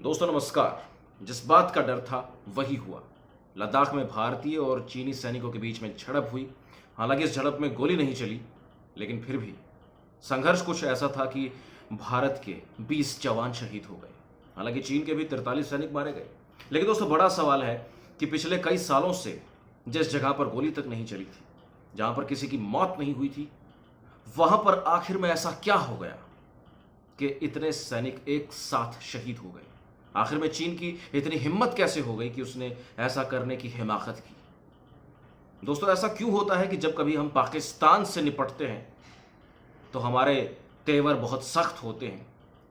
दोस्तों नमस्कार। जिस बात का डर था वही हुआ। लद्दाख में भारतीय और चीनी सैनिकों के बीच में झड़प हुई। हालांकि इस झड़प में गोली नहीं चली, लेकिन फिर भी संघर्ष कुछ ऐसा था कि भारत के 20 जवान शहीद हो गए। हालांकि चीन के भी 43 सैनिक मारे गए। लेकिन दोस्तों बड़ा सवाल है कि पिछले कई सालों से जिस जगह पर गोली तक नहीं चली थी, जहां पर किसी की मौत नहीं हुई थी, वहां पर आखिर में ऐसा क्या हो गया कि इतने सैनिक एक साथ शहीद हो गए। आखिर में चीन की इतनी हिम्मत कैसे हो गई कि उसने ऐसा करने की हिमाकत की। दोस्तों ऐसा क्यों होता है कि जब कभी हम पाकिस्तान से निपटते हैं तो हमारे तेवर बहुत सख्त होते हैं,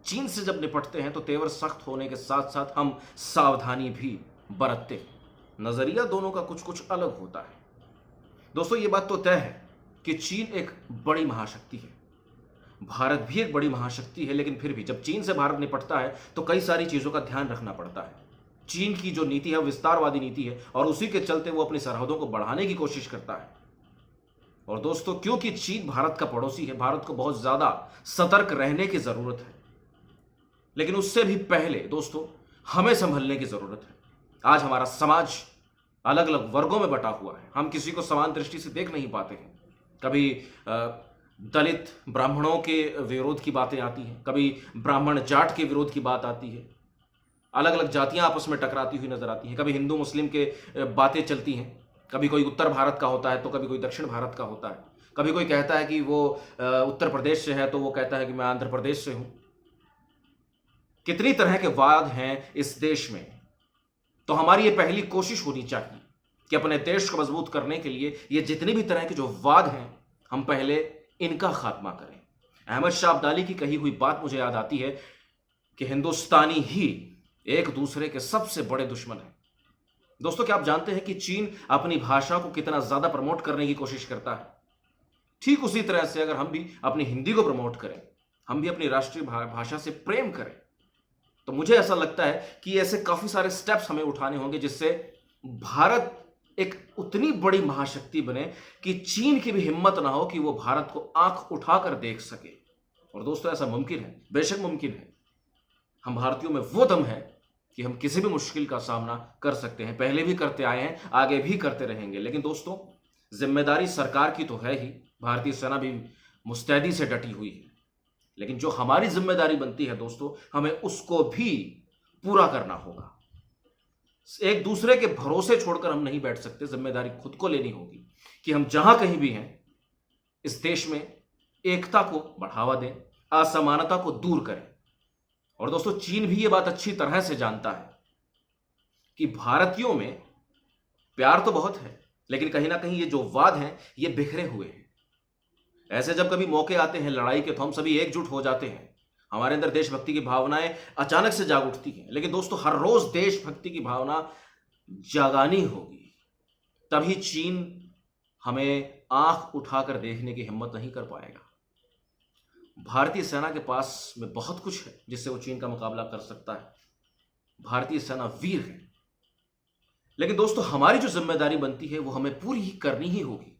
चीन से जब निपटते हैं तो तेवर सख्त होने के साथ साथ हम सावधानी भी बरतते हैं। नजरिया दोनों का कुछ कुछ अलग होता है। दोस्तों ये बात तो तय है कि चीन एक बड़ी महाशक्ति है, भारत भी एक बड़ी महाशक्ति है, लेकिन फिर भी जब चीन से भारत निपटता है तो कई सारी चीजों का ध्यान रखना पड़ता है। चीन की जो नीति है विस्तारवादी नीति है और उसी के चलते वो अपनी सरहदों को बढ़ाने की कोशिश करता है। और दोस्तों क्योंकि चीन भारत का पड़ोसी है, भारत को बहुत ज्यादा सतर्क रहने की जरूरत है। लेकिन उससे भी पहले दोस्तों हमें संभलने की जरूरत है। आज हमारा समाज अलग अलग वर्गों में बटा हुआ है। हम किसी को समान दृष्टि से देख नहीं पाते हैं। कभी दलित ब्राह्मणों के विरोध की बातें आती हैं, कभी ब्राह्मण जाट के विरोध की बात आती है, अलग अलग जातियां आपस में टकराती हुई नजर आती हैं, कभी हिंदू मुस्लिम के बातें चलती हैं, कभी कोई उत्तर भारत का होता है तो कभी कोई दक्षिण भारत का होता है, कभी कोई कहता है कि वो उत्तर प्रदेश से है तो वो कहता है कि मैं आंध्र प्रदेश से हूं। कितनी तरह के वाद हैं इस देश में। तो हमारी ये पहली कोशिश होनी चाहिए कि अपने देश को मजबूत करने के लिए ये जितनी भी तरह के जो वाद हैं हम पहले इनका खात्मा करें। अहमद शाह अब्दाली की कही हुई बात मुझे याद आती है कि हिंदुस्तानी ही एक दूसरे के सबसे बड़े दुश्मन हैं। दोस्तों क्या आप जानते हैं कि चीन अपनी भाषा को कितना ज्यादा प्रमोट करने की कोशिश करता है? ठीक उसी तरह से अगर हम भी अपनी हिंदी को प्रमोट करें, हम भी अपनी राष्ट्रीय भाषा से प्रेम करें, तो मुझे ऐसा लगता है कि ऐसे काफी सारे स्टेप्स हमें उठाने होंगे जिससे भारत एक उतनी बड़ी महाशक्ति बने कि चीन की भी हिम्मत ना हो कि वो भारत को आंख उठाकर देख सके। और दोस्तों ऐसा मुमकिन है, बेशक मुमकिन है। हम भारतीयों में वो दम है कि हम किसी भी मुश्किल का सामना कर सकते हैं, पहले भी करते आए हैं, आगे भी करते रहेंगे। लेकिन दोस्तों जिम्मेदारी सरकार की तो है ही, भारतीय सेना भी मुस्तैदी से डटी हुई है, लेकिन जो हमारी जिम्मेदारी बनती है दोस्तों हमें उसको भी पूरा करना होगा। एक दूसरे के भरोसे छोड़कर हम नहीं बैठ सकते। जिम्मेदारी खुद को लेनी होगी कि हम जहां कहीं भी हैं इस देश में एकता को बढ़ावा दें, असमानता को दूर करें। और दोस्तों चीन भी ये बात अच्छी तरह से जानता है कि भारतीयों में प्यार तो बहुत है, लेकिन कहीं ना कहीं ये जो वाद हैं ये बिखरे हुए हैं। ऐसे जब कभी मौके आते हैं लड़ाई के तो हम सभी एकजुट हो जाते हैं, हमारे अंदर देशभक्ति की भावनाएं अचानक से जाग उठती हैं। लेकिन दोस्तों हर रोज देशभक्ति की भावना जगानी होगी, तभी चीन हमें आंख उठाकर देखने की हिम्मत नहीं कर पाएगा। भारतीय सेना के पास में बहुत कुछ है जिससे वो चीन का मुकाबला कर सकता है। भारतीय सेना वीर है, लेकिन दोस्तों हमारी जो जिम्मेदारी बनती है वो हमें पूरी ही करनी ही होगी।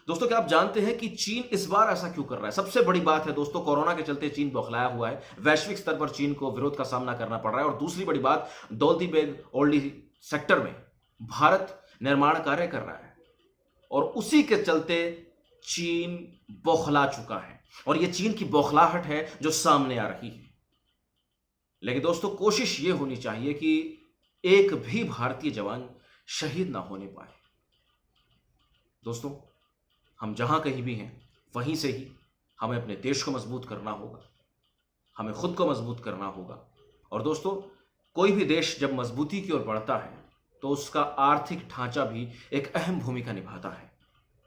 दोस्तों क्या आप जानते हैं कि चीन इस बार ऐसा क्यों कर रहा है? सबसे बड़ी बात है दोस्तों कोरोना के चलते चीन बौखलाया हुआ है, वैश्विक स्तर पर चीन को विरोध का सामना करना पड़ रहा है। और दूसरी बड़ी बात, दौलती बेग ओल्डी सेक्टर में भारत निर्माण कार्य कर रहा है और उसी के चलते चीन बौखला चुका है और यह चीन की बौखलाहट है जो सामने आ रही है। लेकिन दोस्तों कोशिश यह होनी चाहिए कि एक भी भारतीय जवान शहीद ना होने पाए। दोस्तों हम जहां कहीं भी हैं वहीं से ही हमें अपने देश को मजबूत करना होगा, हमें खुद को मजबूत करना होगा। और दोस्तों कोई भी देश जब मजबूती की ओर बढ़ता है तो उसका आर्थिक ढांचा भी एक अहम भूमिका निभाता है।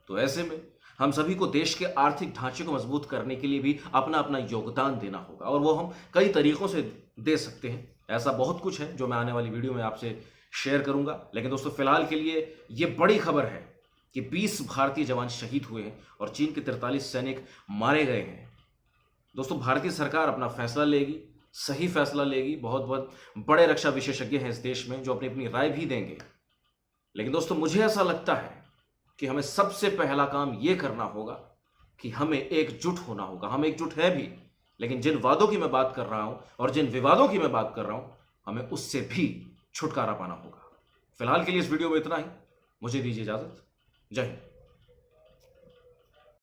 तो ऐसे में हम सभी को देश के आर्थिक ढांचे को मजबूत करने के लिए भी अपना अपना योगदान देना होगा और वो हम कई तरीकों से दे सकते हैं। ऐसा बहुत कुछ है जो मैं आने वाली वीडियो में आपसे शेयर करूंगा। लेकिन दोस्तों फिलहाल के लिए ये बड़ी खबर है कि 20 भारतीय जवान शहीद हुए हैं और चीन के 43 सैनिक मारे गए हैं। दोस्तों भारतीय सरकार अपना फैसला लेगी, सही फैसला लेगी। बहुत बहुत बड़े रक्षा विशेषज्ञ हैं इस देश में जो अपनी अपनी राय भी देंगे। लेकिन दोस्तों मुझे ऐसा लगता है कि हमें सबसे पहला काम यह करना होगा कि हमें एकजुट होना होगा। हम एकजुट है भी, लेकिन जिन वादों की मैं बात कर रहा हूं और जिन विवादों की मैं बात कर रहा हूं हमें उससे भी छुटकारा पाना होगा। फिलहाल के लिए इस वीडियो में इतना ही। मुझे दीजिए इजाजत। जय हिंद।